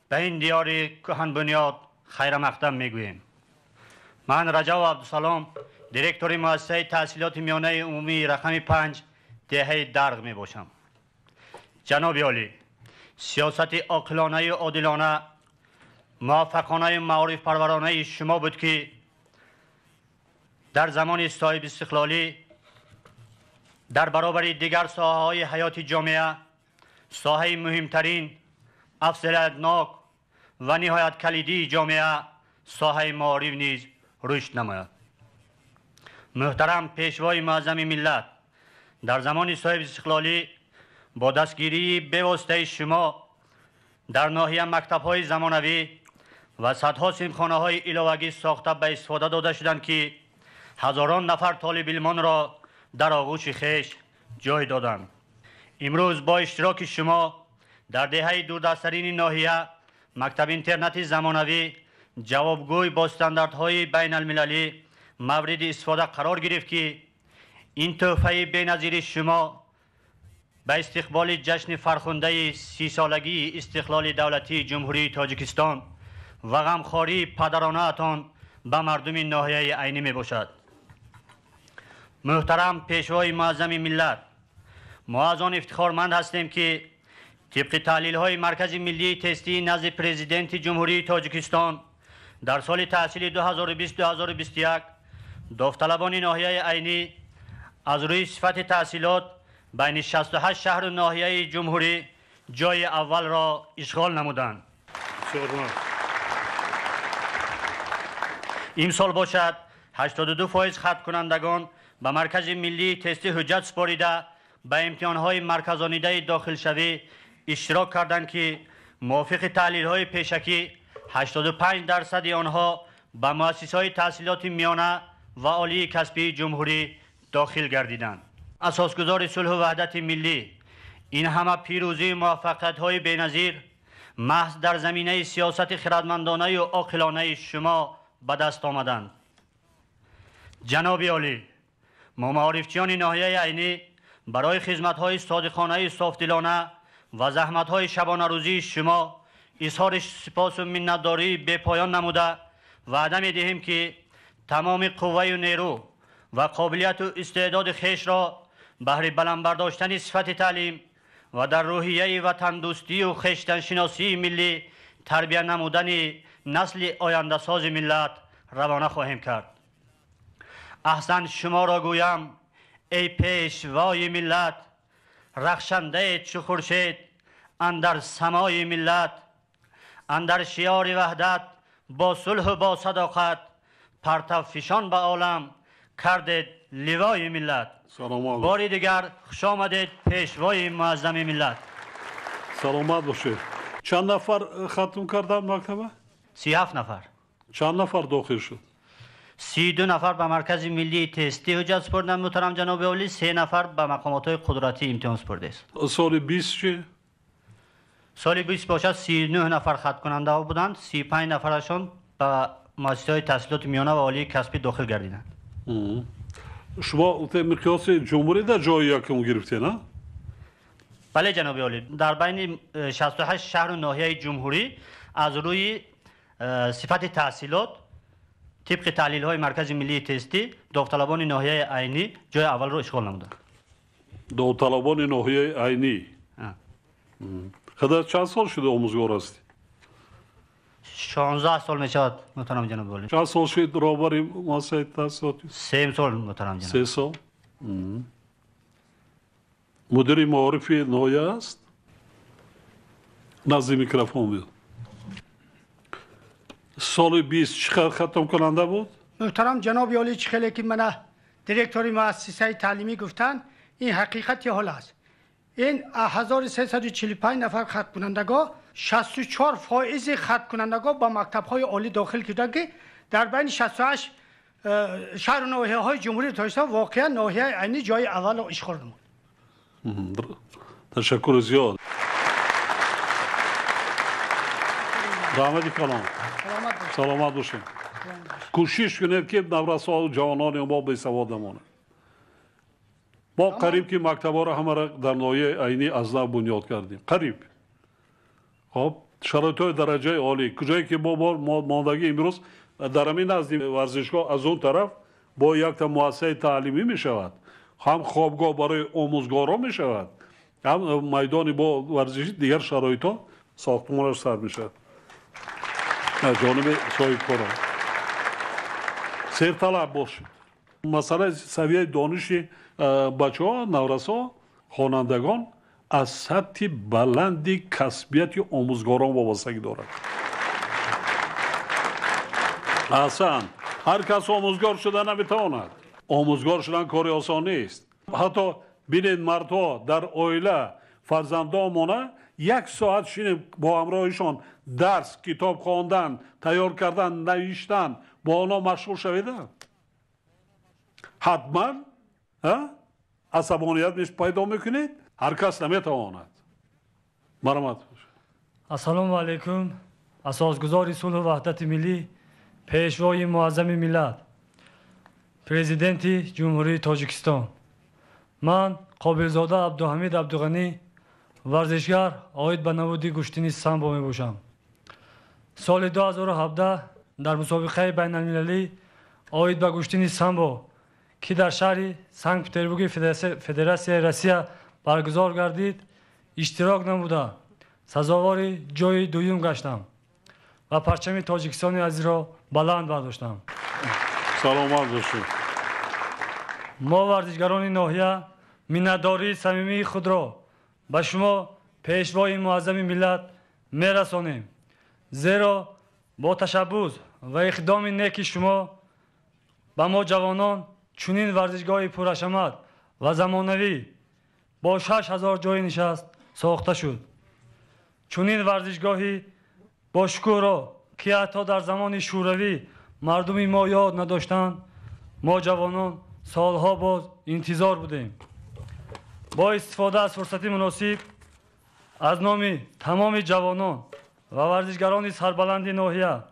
به این دیار کهن بنیاد خیر مقدم میگوییم من رجب عبدالسلام دیرکتور مؤسسه تحصیلات میانه عمومی رقم 5 دهه درغ می باشم جناب عالی سیاست عاقلانه و عادلانه موفقانه معارف پرورانه شما بود که در زمان صاحب استقلالی در برابر دیگر ساحه های حیات جامعه ساحه مهمترین افضلیتناک و نهایت کلیدی جامعه ساحه معارف نیز رشد نماید محترم پیشوای معظم ملت در زمان صاحب استقلالی با دستگیری به واسطه شما در ناحیه مکتب‌های زمانوی و صدها صنفخانه‌های علاوگی ساخته به استفاده داده شدند که هزاران نفر طالب علمان را در آغوش خویش جای دادند امروز با اشتراک شما در دهه دوردستترین ناحیه مکتب اینترنت زمانوی جوابگوی با استانداردهای بین المللی مورد استفاده قرار گرفت که این تحفه بی‌نظیر شما به استقبال جشن فرخنده 30 سالگی استقلال دولتی جمهوری تاجیکستان و غمخواری پدرانه اتان به مردم ناحیه عینی می باشد. محترم پیشوای معظم ملت، ما از آن افتخارمند هستیم که طبق تحلیل های مرکز ملی تستی نزد پرزیدنت جمهوری تاجیکستان در سال تحصیلی 2020-2021 داوطلبان ناحیه عینی از روی صفت تحصیلات بین 68 شهر و ناحیه جمهوری جای اول را اشغال نمودند. امسال باشد 82% خط کنندگان به مرکز ملی تست حجت سپاریده به امتحانهای مرکزانیده داخل شوی اشتراک کردند که موافق تحلیل‌های پیشکی 85% آنها به مؤسسه‌های تحصیلات میانه و عالی کسبی جمهوری داخل گردیدند. اساسگزار صلح و وحدت ملی این همه پیروزی و موفقیت‌های بی‌نظیر محض در زمینه سیاست خردمندانه و عاقلانه شما به دست آمدند. جناب عالی، ما معارفچیان ناحیه عینی برای خدمت‌های صادقانه صافدلانه و زحمت‌های شبانه روزی شما اظهار سپاس و منتداری بی‌پایان نموده وعده می‌دهیم که تمام قوه و نیرو و قابلیت و استعداد خویش را بهر بلند برداشتن صفت تعلیم و در روحیه وطن دوستی و خویشتن شناسی ملی تربیت نمودن نسل آینده ساز ملت روانه خواهیم کرد. احسن شما را گویم ای پیشوای ملت، رخشنده چو خورشید اندر سمای ملت، اندر شیار وحدت با صلح و با صداقت پرتو فشان به عالم کردید لوای ملت. باری دیگر خوش آمدید پیشوای معظم ملت. سلامت باشید. چند نفر ختم کردن مکتبه؟ 37 نفر. چند نفر داخل شد؟ 32 نفر به مرکز ملی تستی حجت سپردن محترم جناب عالی، 3 نفر به مقامات قدرتی امتحان سپرده است. سال 20 چی؟ سال 20 باشد 39 نفر خط کننده ها بودند، 35 نفرشان به مؤسسه‌های تحصیلات میانه و عالی کسبی داخل گردیدند. شما مقیاس جمهوری در جای یکم گرفته نه؟ بله جناب عالی، در بین 68 شهر و ناحیه جمهوری از روی صفت تحصیلات طبق تحلیل های مرکز ملی تستی داوطلبان ناحیه عینی جای اول رو اشغال نمودند. داوطلبان ناحیه عینی خدا چند سال شده آموزگار هستی؟ 16 سال میشود محترم جناب عالی. چند سال شد رهبر مؤسسه تحصیلات؟ 3 سال محترم جناب. 3 سال. مدیر معارف ناحیه است؟ نزد میکروفون بیاد. سال 20 چقدر ختم کننده بود؟ محترم جناب عالی، خیلی که من دیرکتوری مؤسسه تعلیمی گفتن این حقیقت حال است. این 1345 نفر خط کنندگان 64 فائز خط کنندگان با مکتب‌های عالی داخل کردند که در بین 68 شهر و ناحیه‌های جمهوری تاجیکستان واقعا ناحیه عینی جای اول و اشغال نمود. تشکر زیاد. رحمتی کلام. سلامت باشین. کوشش کنید که نوسان و جوانان ما به سواد نمانند. ما قریب که مکتب‌ها را همه را در ناحیه عینی از نو بنیاد کردیم. قریب. خب شرایط‌های درجه عالی کجایی که ما ماندگی امروز در همین نزد ورزشگاه از اون طرف با یک تا مؤسسه تعلیمی می شود، هم خوابگاه برای آموزگاران می شود، هم میدانی با ورزشی دیگر شرایط‌ها ساختمانش سر می شود. جانب صاحب کاران سرطلب باشید. مسئله سویه دانش بچه ها، نورسا، خوانندگان از سطح بلندی کسبیت یا آموزگاران وابستگی دارد. اصلا هر کس آموزگار شده نمیتواند. آموزگار شدن کاری آسان نیست. حتی بینید مردها در عائله فرزندانمونه 1 ساعت شینیم با همراهشان درس کتاب خواندن، تیار کردن، نوشتن با آنها مشغول شویده. حتما عصبانیت میش پیدا میکنید. هر کس نمیتواند. مرحمت باشید. السلام علیکم. اساسگزار صلح و وحدت ملی، پیشوای معظم ملت، پرزیدنت جمهوری تاجیکستان. من قابلزاده عبدالحمید عبدالغنی، ورزشگر عاید به نوودی گشتینی سامبو می باشم. سال 2017 در مسابقه بین المللی عاید به گشتینی سامبو که در شهر سنت پترزبورگ فدراسیون روسیه برگزار گردید اشتراک نموده سزاوار جای دوم گشتم و پرچم تاجیکستان عزیز را بلند برداشتم. سلامت باشید. ما ورزشگران ناحیه منتداری صمیمی خود را به شما پیشوای معظم ملت میرسانیم. زیرا با تشبث و اقدام نیک شما به ما جوانان چنین ورزشگاه پرحشمت و زمانوی با 6000 جای نشست ساخته شد. چنین ورزشگاهی با شکوه را که حتی در زمان شوروی مردم ما یاد نداشتند، ما جوانان سالها باز انتظار بودیم. با استفاده از فرصت مناسب از نام تمام جوانان و ورزشگران سربلند ناحیه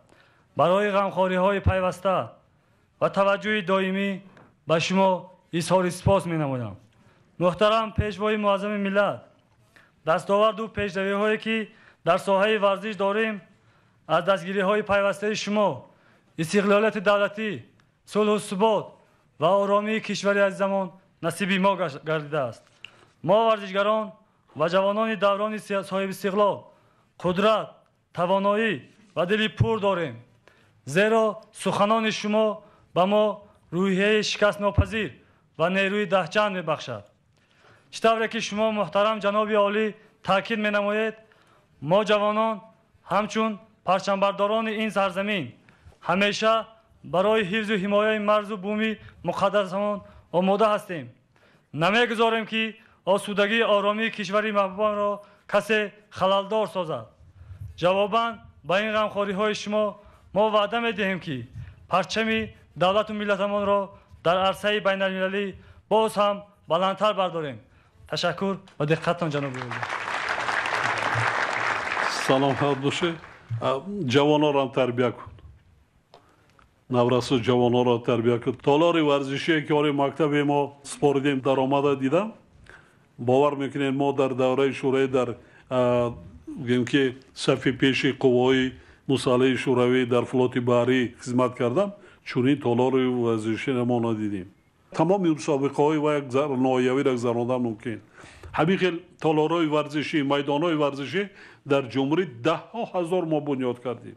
برای غمخواری های پیوسته و توجه دائمی به شما اظهار سپاس می نمایم. محترم پیشوای معظم ملت، دستاورد و پیشروی هایی که در ساحه ورزش داریم از دستگیری های پیوسته شما استقلالیت دولتی، صلح و ثبات و آرامی کشوری از زمان نصیب ما گردیده است. ما ورزشگران و جوانان دوران صاحب استقلال قدرت، توانایی و دلی پر داریم، زیرا سخنان شما به ما روحیه شکست ناپذیر و نیروی دهچند میبخشد. چطوری که شما محترم جناب عالی تاکید می‌نمایید، ما جوانان همچون پرچمبرداران این سرزمین همیشه برای حفظ و حمایت مرز و بومی مقدسمان آماده هستیم. نمیگذاریم که آسودگی آرامی کشوری محبوبان را کسی خللدار سازد. جواباً به این غمخواری های شما ما وعده می‌دهیم که پرچم دولت و ملتمان را در عرصه بین المللی باز هم بلندتر برداریم. تشکر و دقتتان جناب عالی. سلامت باشه. جوانان را تربیت کن. نورس جوانان را تربیت کن. تالار ورزشی که آره مکتب ما سپاردیم در آمده دیدم. باور میکنین ما در دوره شوروی در گیم که صف پیش قوای مسلح شوروی در فلوت بحری خدمت کردم، چونین تالار ورزشی ما ندیدیم. تمام مسابقه های و یک نوعیوی را گذراندن ممکن. همین خیلی تالارهای ورزشی، میدانهای ورزشی در جمهوری 10,000 ما بنیاد کردیم.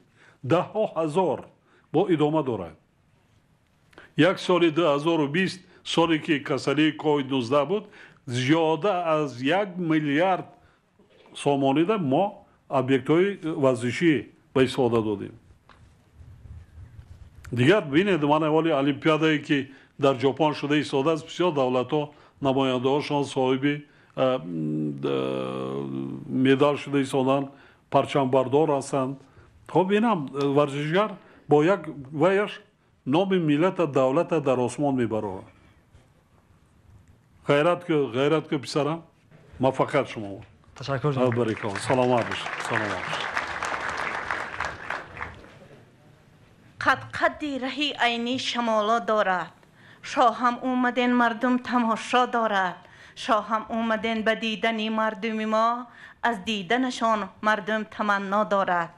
10,000 با ادامه دارد. یک سال 2020 سالی که کسری کووید 19 بود، زیاده از 1 میلیارد سامانی ده ما объект های ورزشی به استفاده دادیم. دیگر ببینید من اولی المپیادایی که در ژاپن شده ایستاده است، بسیار دولت ها نماینده هاشان صاحب مدال شده ایستادن، پرچم بردار هستند. خب اینم ورزشگر با یک ویش نام ملت دولت در آسمان میبره. غیرت که پسرم موفقیت شما. تشکر جناب. برکت. سلامت باشید. سلامت باشید. قدی رهی عینی شمالا دارد، شاهم اومدن مردم تماشا دارد، شاهم اومدن به دیدن مردم ما، از دیدنشان مردم تمنا دارد.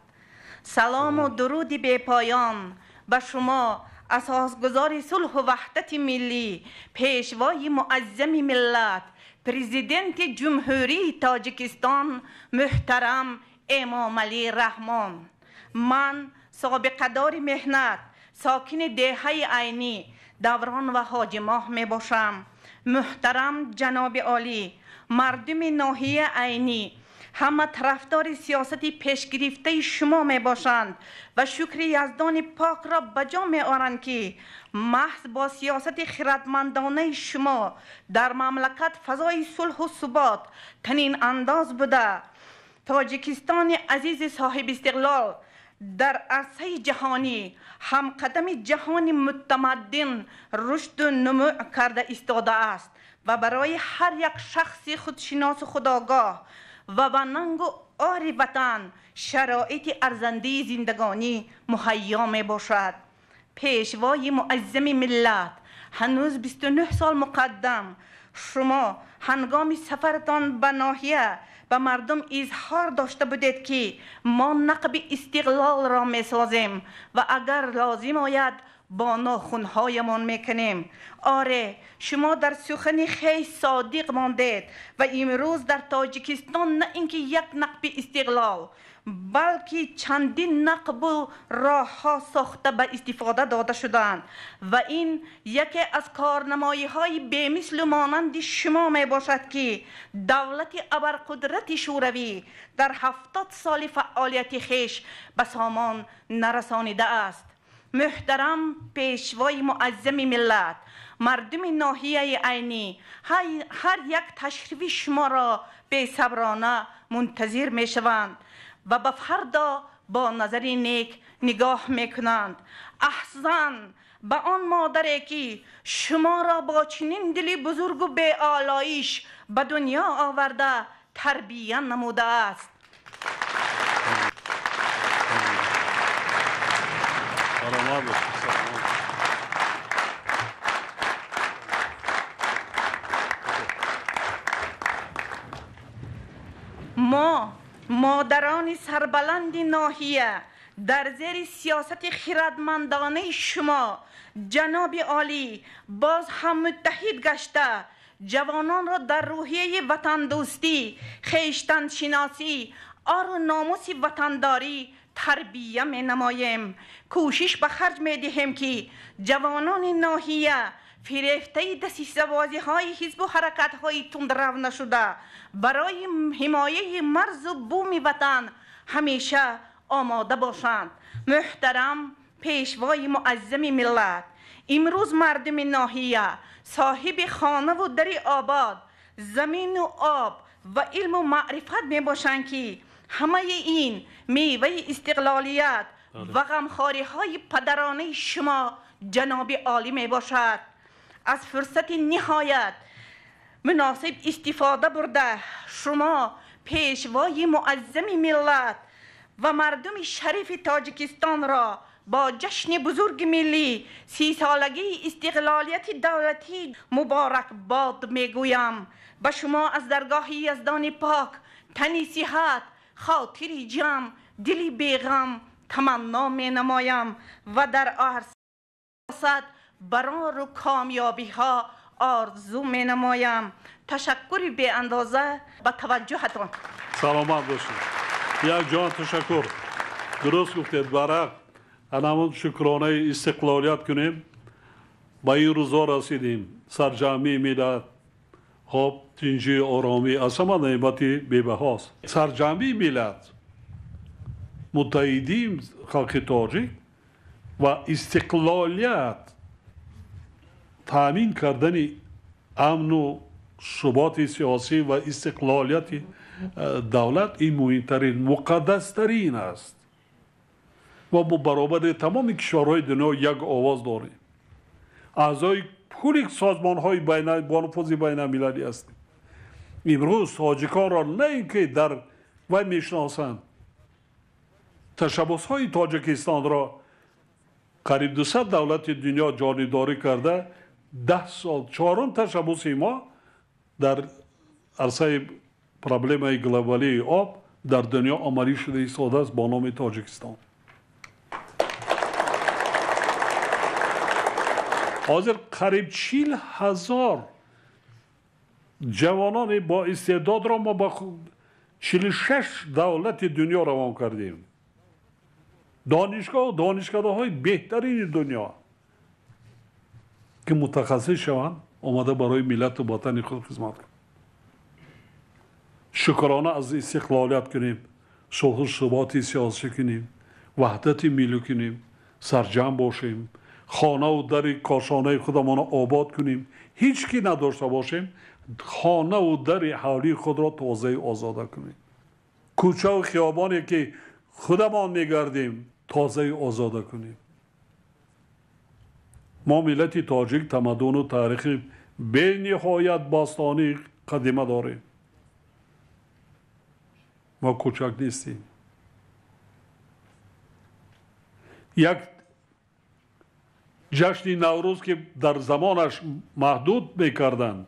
سلام و درودی به پایان به شما اساسگزار صلح و وحدت ملی، پیشوای معظم ملت، پرزیدنت جمهوری تاجیکستان محترم امام علی رحمان. من سابقه دار مهنت، ساکن دهه عینی دوران و حاج ماه می باشم. محترم جناب عالی، مردم ناحیه عینی همه طرفدار سیاست پیشگرفته شما می باشند و شکر یزدان پاک را بجا می آورند که محض با سیاست خردمندانه شما در مملکت فضای صلح و ثبات تنین انداز بوده. تاجیکستان عزیز صاحب استقلال در عرصه جهانی هم قدم جهان متمدن رشد و نمو کرده ایستاده است و برای هر یک شخص خودشناس و خودآگاه و به ننگ و آر وطن شرایط ارزنده زندگانی مهیا می باشد. پیشوای معظم ملت، هنوز 29 سال مقدم شما هنگام سفرتان به ناحیه به مردم اظهار داشته بودید که ما نقب استقلال را می سازیم و اگر لازم آید با ناخونهایمان میکنیم. آره، شما در سخن خیلی صادق ماندید و امروز در تاجیکستان نه اینکه یک نقب استقلال بلکه چندین نقب و راه ها ساخته به استفاده داده شدند و این یکی از کارنمایی های بی‌مثل و مانند شما می باشد که دولت ابرقدرت شوروی در 70 سال فعالیت خیش به سامان نرسانیده است. محترم پیشوای معظم ملت، مردم ناحیه عینی هر یک تشریف شما را بی‌صبرانه منتظر می شوند و به فردا با نظر نیک نگاه میکنند. احسن به آن مادری که شما را با چنین دلی بزرگ و به آلایش به دنیا آورده تربیت نموده است. ما مادران سربلند ناحیه در زیر سیاست خردمندانه شما جناب عالی باز هم متحد گشته جوانان را در روحیه وطن دوستی، خویشتن شناسی، آر و ناموس وطنداری تربیت می نماییم. کوشش به خرج می دهیم که جوانان ناحیه فریفته دسیسه بازی های حزب و حرکت های تندرو نشده برای حمایه مرز و بوم وطن همیشه آماده باشند. محترم پیشوای معظم ملت، امروز مردم ناحیه صاحب خانه و در آباد، زمین و آب و علم و معرفت می باشند که همه این میوه استقلالیت و غمخواری های پدرانه شما جناب عالی می باشد. از فرصت نهایت مناسب استفاده برده شما پیشوای معظم ملت و مردم شریف تاجیکستان را با جشن بزرگ ملی 30 سالگی استقلالیت دولتی مبارک باد میگویم. به شما از درگاه یزدان پاک تنی صحت، خاطری جمع، دلی بیغم تمنا می نمایم و در عرصه برار و کامیابی ها آرزو می نمایم. تشکر بی اندازه به توجهتان. سلامت باشید. یک جان تشکر. درست گفتید. برای همون شکرانه استقلالیت کنیم. با این روزا رسیدیم. سرجمی ملت خب تنجی آرامی از همه نعمتی بی‌بهاست. سرجمی ملت متحدی خلق تاجیک و استقلالیت تامین کردن امن و ثبات سیاسی و استقلالیت دولت این مهمترین مقدسترین است و ما برابر تمام کشورهای دنیا یک آواز داریم. اعضای کل سازمان‌های بانفوذی بین المللی هستیم. امروز تاجیکان را نه اینکه در وی میشناسند، تشبس‌های تاجیکستان را قریب 200 دولت دنیا جانبداری کرده. 10 سال چهارم تشبس ما در عرصه پرابلم گلوبالی آب در دنیا عملی شده ایستاده است با نام تاجیکستان. حاضر قریب 40,000 جوانان با استعداد را ما با 46 دولت دنیا روان کردیم. دانشگاه و دانشکده های بهترین دنیا که متخصص شوند آمده برای ملت و وطن خود خدمت کنند. شکرانه از استقلالیت کنیم، صلح و ثبات سیاسی کنیم، وحدت ملی کنیم، سرجم باشیم، خانه و در کاشانه خودمان آباد کنیم، هیچ کی نداشته باشیم، خانه و در حولی خود را تازه آزاده کنیم. کوچه و خیابانی که خودمان میگردیم تازه آزاده کنیم. ما ملت تاجیک تمدن و تاریخ به نهایت باستانی قدیمه داریم. ما کوچک نیستیم. یک جشن نوروز که در زمانش محدود میکردند،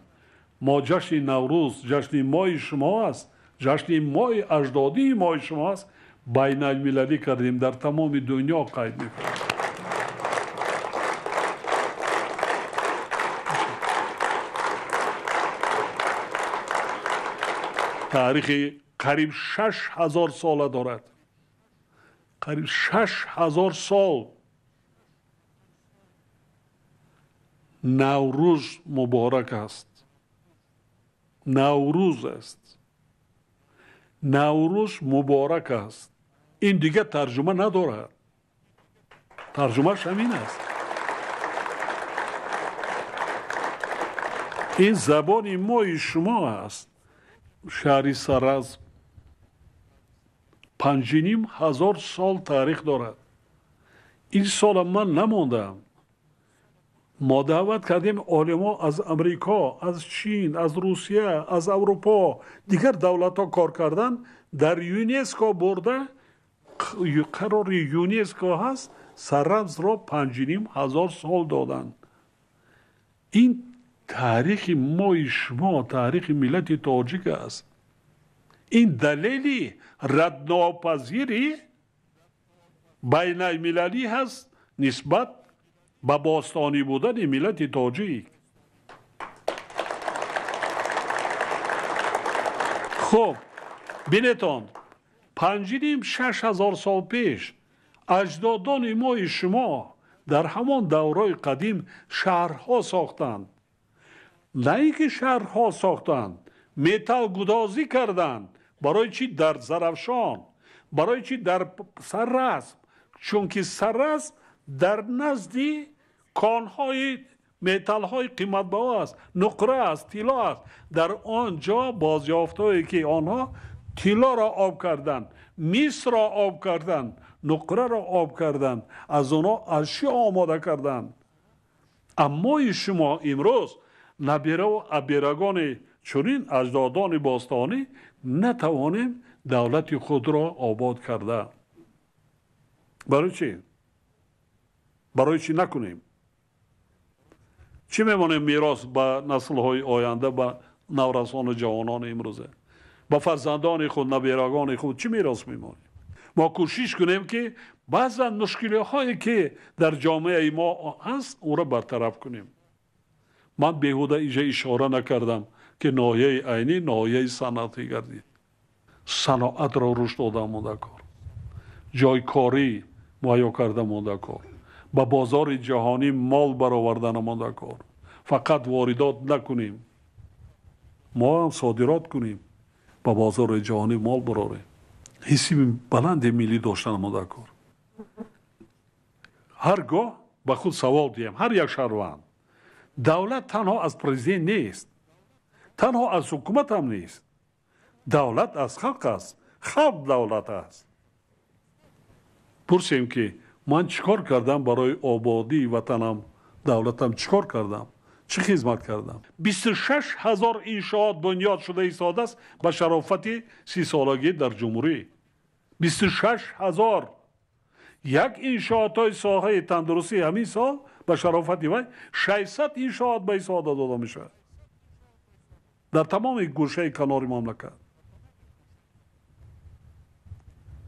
ما جشن نوروز جشن ماه شما است، جشن ماه اجدادی ماه شما است، بین المللی کردیم، در تمام دنیا قید میکنیم. تاریخ قریب 6000 سال دارد. قریب 6000 سال نوروز مبارک است. نوروز است. نوروز مبارک است. این دیگه ترجمه ندارد. ترجمهش همین است. این زبان ما شما است. شهر سرز 5500 سال تاریخ دارد. این سال من نماندم. ما دعوت کردیم علما از امریکا، از چین، از روسیه، از اروپا، دیگر دولت ها کار کردن، در یونسکو برده، قرار یونسکو هست، سرز را 5500 سال دادن. این تاریخ ما شما، تاریخ ملت تاجیک است. این دلیلی ردناپذیری بین المللی هست نسبت به باستانی بودن ملت تاجیک. خب بینتان 5,000 سال پیش اجدادان ما شما در همان دورای قدیم شهرها ساختند. نه اینکه شهرها ساختند، متال گدازی کردند. برای چی؟ در زرافشان. برای چی؟ در سررسم. چون که سررسم در نزدی کانهای متالهای قیمت بها است، نقره است، طلا است. در آنجا بازیافتهایی که آنها طلا را آب کردند، مس را آب کردند، نقره را آب کردند، از آنها اشیا آماده کردند. اما شما امروز نبیره و ابیرگان چنین اجدادان باستانی نتوانیم دولت خود را آباد کرده. برای چی؟ برای چی نکنیم؟ چی میمانیم میراث به نسل‌های آینده، به نورسان جوانان امروزه؟ به فرزندان خود، نبیرگان خود چی میراث میمانیم؟ ما کوشش کنیم که بعضا مشکل‌هایی که در جامعه ما هست اون را برطرف کنیم. من بیهوده اینجا اشاره نکردم که ناحیه عینی ناحیه صنعتی گردید. صنعت را رشد داده مونده کار، جای کاری مهیا کرده مونده کار، با بازار جهانی مال برآوردن مونده کار. فقط واردات نکنیم، ما هم صادرات کنیم، با بازار جهانی مال براریم. حسی بلند ملی داشتن مونده کار. هرگاه با خود سوال دیم، هر یک شهروند، دولت تنها از پرزیدنت نیست، تنها از حکومت هم نیست. دولت از خلق است، خلق دولت است. پرسیم که من چیکار کردم برای آبادی وطنم، دولتم چیکار کردم، چه خدمت کردم؟ 26,000 انشاءات بنیاد شده ایستاده است به شرافت 30 سالگی در جمهوری. 26,000 یک انشاءات های ساحه تندرستی همین سال به شرافت وی 600 انشاءات به ایستاده داده میشه در تمام گوشه کنار مملکت.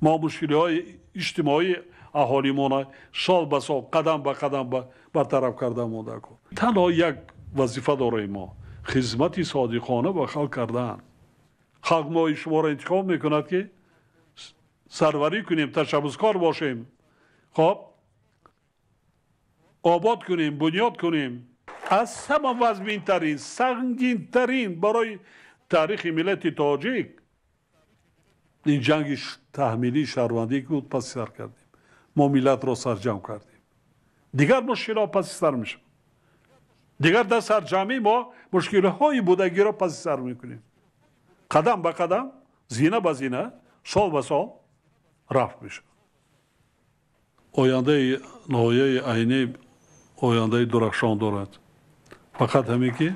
ما مشکل‌های اجتماعی اهالیمان سال به سال، قدم به قدم برطرف کرده مونده کن. تنها یک وظیفه داریم ما، خدمت صادقانه به خلق کردن. خلق ما شما را انتخاب میکند که سروری کنیم، تشبثکار باشیم، خب آباد کنیم، بنیاد کنیم. از همه وزمین ترین، سنگین ترین برای تاریخ ملت تاجیک این جنگ تحمیلی شهروندی که بود پس سر کردیم. ما ملت را سرجم کردیم. دیگر مشکلات پس سر میشه. دیگر در سرجمی ما مشکل‌های بودگی را پس سر میکنیم. قدم به قدم، زینه به زینه، سال به سال رفت میشه. آینده ناحیه عینی آینده درخشان دارد. فقط همین که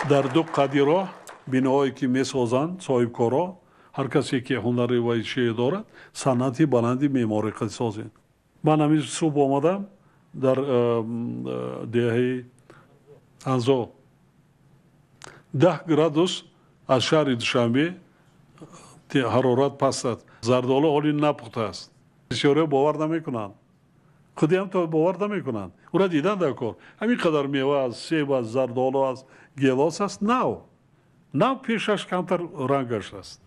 در دو قدی راه بیناهایی که میسازند صاحبکارا، هر کسی که هنری و ایشی دارد، صنعتی بلندی معماری قد سازند. من همین صبح آمدم در دهه انزا 10 گرادوس از شهر دوشنبه حرارت پست است. زردالو حالی نپخته است. بسیاری باور نمیکنند. خودی هم تو باور نمیکنند. او را دیدن در کار. همین قدر میوه از سیب، از زردالو، از گیلاس است. نه پیشش کمتر رنگش است.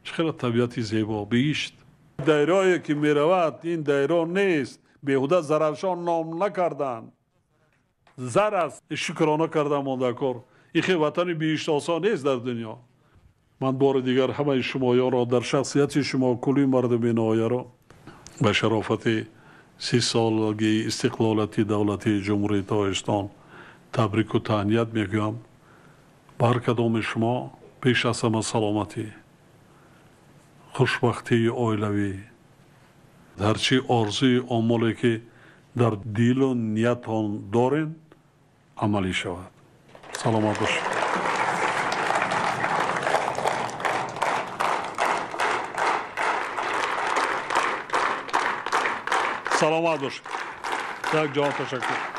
چقدر طبیعتی زیبا بیشت. دایره‌ای که میرود این دایره نیست، بیهوده زرافشان نام نکردن. زر است، شکرانه کردم ماندکار. این وطن بیشت آسان نیست در دنیا. من بار دیگر همه شمایان را در شخصیت شما کلی مردم نایه را به شرافت 30 سالگی استقلالتی دولتی جمهوری تاجیکستان تبریک و تهنیت میگویم. به هر کدام شما پیش از همه سلامتی، خوشبختی عائلوی، هرچی آرزوی آمالی که در دل و نیتان دارین عملی شود. سلامت باشید. سلامت باشید. یک جان تشکر.